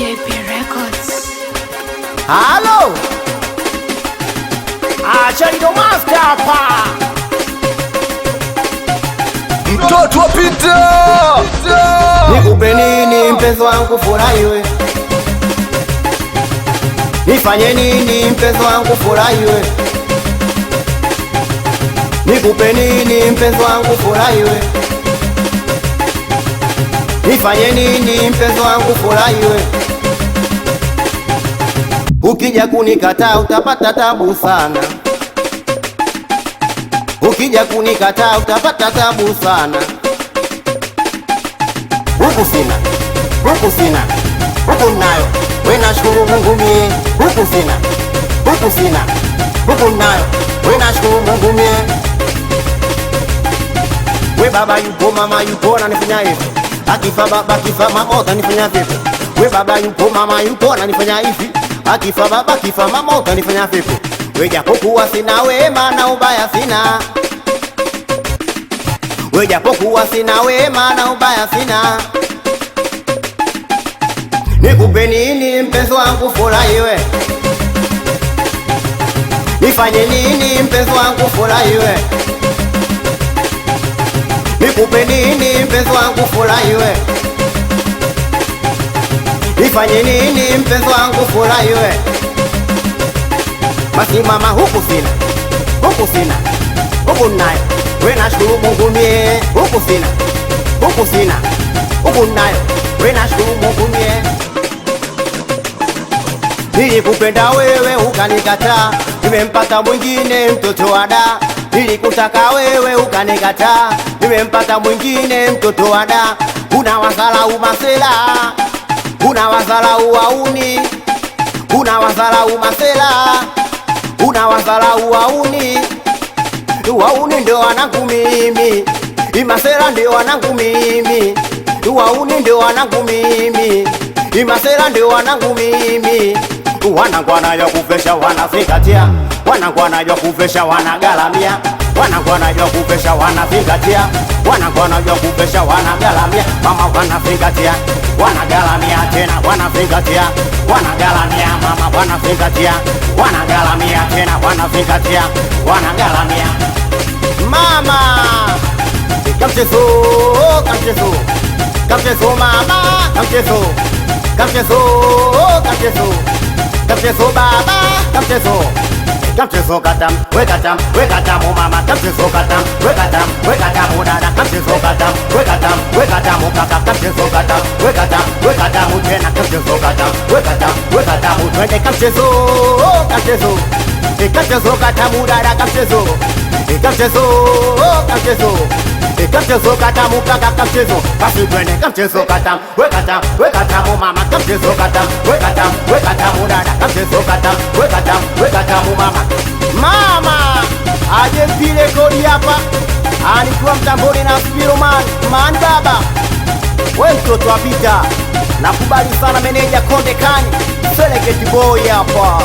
JP Records. Halo, Chalido Master hapa. Mtoto wa Peter. Nikupe nini mpenzi wangu furahiwe? Nifanye nini mpenzi wangu furahiwe? Nikupe nini mpenzi wangu furahiwe? Nifanye nini mpenzi wangu furahiwe? Ukija kunikataa utapata tabu sana. Ukija kunikataa utapata tabu sana. Huku sina, huku sina, huku nayo. We nashukuru Mungu mie. Huku sina, huku sina, huku nayo. We nashukuru Mungu mie. We baba yupo, mama yupo, nanifanya hivi. Akifa baba, akifa mama, utanifanya vipi? We baba yupo, mama yupo, nanifanya hivi. Akifa baba, akifa mama, utanifanya vipi? We japokuwa sina wema na ubaya sina. We japokuwa sina wema na ubaya sina. Nikupe nini mpenzi wangu furahiwe? Nifanye nini mpenzi wangu furahiwe? Nikupe nini mpenzi wangu furahiwe? Nifanye nini mpenzi wangu furahiwe? Basi mama, huku sina, huku sina, huku nayo. We nashukuru Mungu mie. Huku sina, huku sina, huku nayo. We nashukuru Mungu mie. Nilikupenda wewe ukanikataa, nimempata mwingine mtoto wa da. Nilikutaka wewe ukanikataa, nimempata mwingine mtoto wa da. Unawazalau masela, unawazalau wauni, unawazalau masela, unawazalau wauni. Wauni ndio wanangu mimi, imasela ndio wanangu mimi. Wauni ndio wanangu mimi, imasela ndio wanangu mimi. Wanangu wanajua kuvesha wanazingatia, wanangu wanajua kuvesha wanagalamia, wanangu wanajua kuvesha wanazingatia, wanangu wanajua kuvesha wanagalamia. Mama wanazingatia, wanagalamia tena wanazingatia, wanagalamia mama wanazingatia, wanagalamia tena wanazingatia, wanagalamia mama. Kamchezo, kamchezo, kamchezo mama, kamchezo, kamchezo, kamchezo, kamchezo baba, kamchezo, kamchezo katam, we katam, we katam mama, kamchezo katam, we katam, we katam dada, kamchezo katam, we katam, we katam kaka, kamchezo katam, we katam, we katam tena, kamchezo katam, we katam, we katam twende kamchezo, kamchezo, kamchezo katam dada, kamchezo, kamchezo, kamchezo, kamchezo katam kaka, kamchezo. Basi twende kamchezo katam, we katam mama, kamchezo katam, we katam dada, kamchezo katam, we katam mama. Mama aje vile kodi hapa, alikuwa mtamboni na Spiroman man baba. We mtoto wa Peter, nakubali sana meneja Konde Kani, Selegeti boy hapa.